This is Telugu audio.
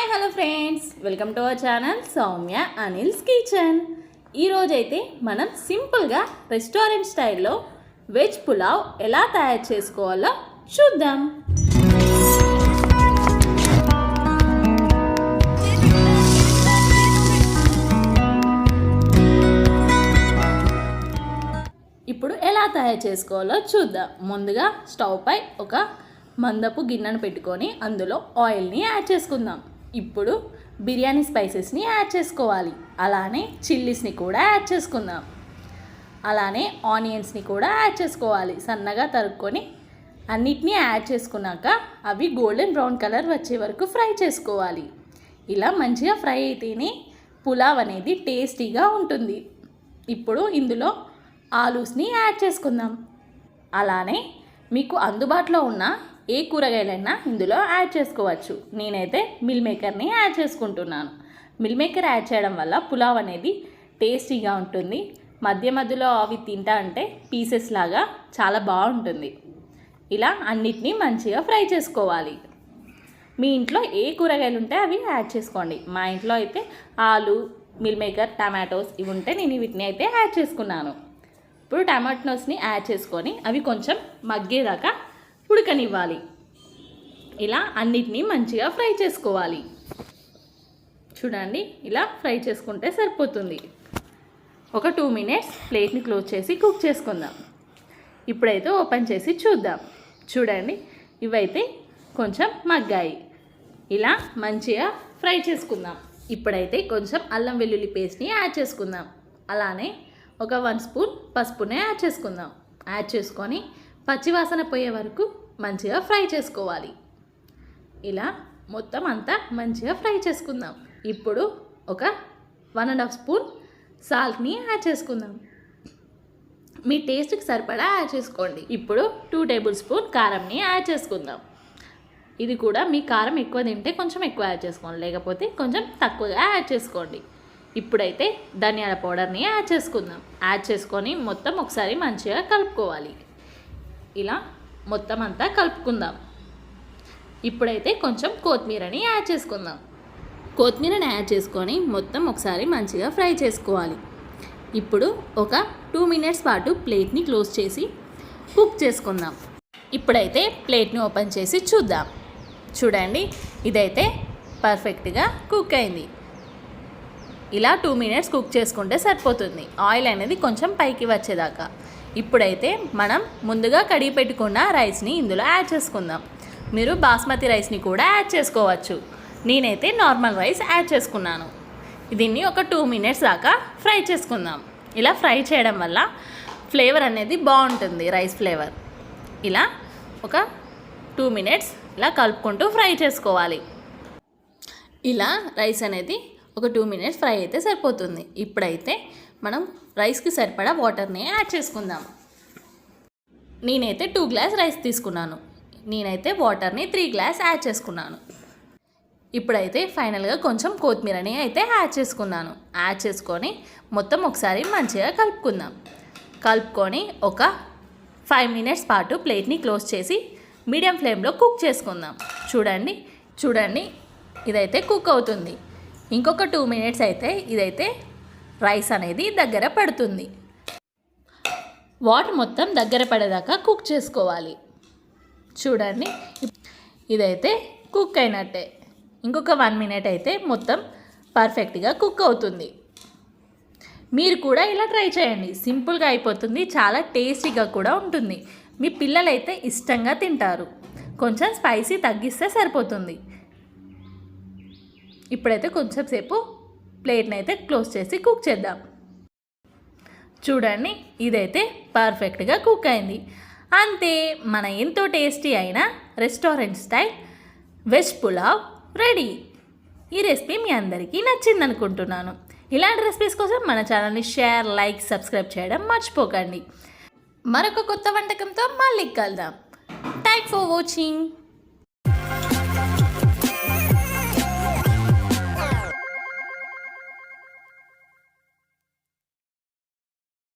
Hi hello friends, welcome to our channel Soumya Anil's kitchen. ఈరోజైతే మనం సింపుల్గా రెస్టారెంట్ స్టైల్లో వెజ్ పులావ్ ఎలా తయారు చేసుకోవాలో చూద్దాం. ఇప్పుడు ఎలా తయారు చేసుకోవాలో చూద్దాం. ముందుగా స్టవ్ పై ఒక మందపు గిన్నెను పెట్టుకొని అందులో ఆయిల్ని యాడ్ చేసుకుందాం. ఇప్పుడు బిర్యానీ స్పైసెస్ని యాడ్ చేసుకోవాలి. అలానే చిల్లీస్ని కూడా యాడ్ చేసుకుందాం. అలానే ఆనియన్స్ని కూడా యాడ్ చేసుకోవాలి. సన్నగా తరుక్కొని అన్నిటినీ యాడ్ చేసుకున్నాక అవి గోల్డెన్ బ్రౌన్ కలర్ వచ్చే వరకు ఫ్రై చేసుకోవాలి. ఇలా మంచిగా ఫ్రై అయితేనే పులావ్ అనేది టేస్టీగా ఉంటుంది. ఇప్పుడు ఇందులో ఆలూస్ని యాడ్ చేసుకుందాం. అలానే మీకు అందుబాటులో ఉన్న ఏ కూరగాయలైనా ఇందులో యాడ్ చేసుకోవచ్చు. నేనైతే మిల్ మేకర్ని యాడ్ చేసుకుంటున్నాను. మిల్ మేకర్ యాడ్ చేయడం వల్ల పులావ్ అనేది టేస్టీగా ఉంటుంది. మధ్య మధ్యలో అవి తింటా అంటే పీసెస్ లాగా చాలా బాగుంటుంది. ఇలా అన్నిటినీ మంచిగా ఫ్రై చేసుకోవాలి. మీ ఇంట్లో ఏ కూరగాయలు ఉంటే అవి యాడ్ చేసుకోండి. మా ఇంట్లో అయితే ఆలు, మిల్ మేకర్, టమాటోస్ ఇవి ఉంటే నేను వీటిని అయితే యాడ్ చేసుకున్నాను. ఇప్పుడు టమాటోస్ని యాడ్ చేసుకొని అవి కొంచెం మగ్గేదాకా ఉడకనివ్వాలి. ఇలా అన్నిటినీ మంచిగా ఫ్రై చేసుకోవాలి. చూడండి, ఇలా ఫ్రై చేసుకుంటే సరిపోతుంది. ఒక 2 minutes ప్లేట్ని క్లోజ్ చేసి కుక్ చేసుకుందాం. ఇప్పుడైతే ఓపెన్ చేసి చూద్దాం. చూడండి, ఇవైతే కొంచెం మగ్గాయి. ఇలా మంచిగా ఫ్రై చేసుకుందాం. ఇప్పుడైతే కొంచెం అల్లం వెల్లుల్లి పేస్ట్ని యాడ్ చేసుకుందాం. అలానే ఒక 1 స్పూన్ పసుపునే యాడ్ చేసుకుందాం. యాడ్ చేసుకొని పచ్చివాసన పోయే వరకు మంచిగా ఫ్రై చేసుకోవాలి. ఇలా మొత్తం అంతా మంచిగా ఫ్రై చేసుకుందాం. ఇప్పుడు ఒక 1.5 స్పూన్ సాల్ట్ని యాడ్ చేసుకుందాం. మీ టేస్ట్కి సరిపడా యాడ్ చేసుకోండి. ఇప్పుడు 2 టేబుల్ స్పూన్ కారంని యాడ్ చేసుకుందాం. ఇది కూడా మీ కారం ఎక్కువ తింటే కొంచెం ఎక్కువ యాడ్ చేసుకోండి, లేకపోతే కొంచెం తక్కువగా యాడ్ చేసుకోండి. ఇప్పుడైతే ధనియాల పౌడర్ని యాడ్ చేసుకుందాం. యాడ్ చేసుకొని మొత్తం ఒకసారి మంచిగా కలుపుకోవాలి. ఇలా మొత్తం అంతా కలుపుకుందాం. ఇప్పుడైతే కొంచెం కొత్తిమీరని యాడ్ చేసుకుందాం. కొత్తిమీరని యాడ్ చేసుకొని మొత్తం ఒకసారి మంచిగా ఫ్రై చేసుకోవాలి. ఇప్పుడు ఒక 2 minutes పాటు ప్లేట్ని క్లోజ్ చేసి కుక్ చేసుకుందాం. ఇప్పుడైతే ప్లేట్ని ఓపెన్ చేసి చూద్దాం. చూడండి, ఇదైతే పర్ఫెక్ట్గా కుక్ అయింది. ఇలా 2 minutes కుక్ చేసుకుంటే సరిపోతుంది, ఆయిల్ అనేది కొంచెం పైకి వచ్చేదాకా. ఇప్పుడైతే మనం ముందుగా కడిగి పెట్టుకున్న రైస్ని ఇందులో యాడ్ చేసుకుందాం. మీరు బాస్మతి రైస్ని కూడా యాడ్ చేసుకోవచ్చు. నేనైతే నార్మల్ రైస్ యాడ్ చేసుకున్నాను. దీన్ని ఒక 2 minutes దాకా ఫ్రై చేసుకుందాం. ఇలా ఫ్రై చేయడం వల్ల ఫ్లేవర్ అనేది బాగుంటుంది, రైస్ ఫ్లేవర్. ఇలా ఒక 2 minutes ఇలా కలుపుకుంటూ ఫ్రై చేసుకోవాలి. ఇలా రైస్ అనేది ఒక 2 minutes ఫ్రై అయితే సరిపోతుంది. ఇప్పుడైతే మనం రైస్కి సరిపడా వాటర్ని యాడ్ చేసుకుందాం. నేనైతే 2 గ్లాస్ రైస్ తీసుకున్నాను. నేనైతే వాటర్ని 3 గ్లాస్ యాడ్ చేసుకున్నాను. ఇప్పుడైతే ఫైనల్గా కొంచెం కొత్తిమీరని అయితే యాడ్ చేసుకున్నాను. యాడ్ చేసుకొని మొత్తం ఒకసారి మంచిగా కలుపుకుందాం. కలుపుకొని ఒక 5 minutes పాటు ప్లేట్ని క్లోజ్ చేసి మీడియం ఫ్లేమ్లో కుక్ చేసుకుందాం. చూడండి ఇదైతే కుక్ అవుతుంది. ఇంకొక 2 minutes అయితే ఇదైతే రైస్ అనేది దగ్గర పడుతుంది. వాటర్ మొత్తం దగ్గర పడేదాకా కుక్ చేసుకోవాలి. చూడండి, ఇదైతే కుక్ అయినట్టే. ఇంకొక 1 minute అయితే మొత్తం పర్ఫెక్ట్గా కుక్ అవుతుంది. మీరు కూడా ఇలా ట్రై చేయండి. సింపుల్గా అయిపోతుంది, చాలా టేస్టీగా కూడా ఉంటుంది. మీ పిల్లలైతే ఇష్టంగా తింటారు. కొంచెం స్పైసీ తగ్గిస్తే సరిపోతుంది. ఇప్పుడైతే కొంచెం సేపు ప్లేట్ని అయితే క్లోజ్ చేసి కుక్ చేద్దాం. చూడండి, ఇదైతే పర్ఫెక్ట్గా కుక్ అయింది. అంతే, మన ఎంతో టేస్టీ అయిన restaurant style veg pulao ready. ఈ రెసిపీ మీ అందరికీ నచ్చింది అనుకుంటున్నాను. ఇలాంటి రెసిపీస్ కోసం మన ఛానల్ని షేర్, లైక్, సబ్స్క్రైబ్ చేయడం మర్చిపోకండి. మరొక కొత్త వంటకంతో మళ్ళీ కలుద్దాం. Thanks for watching.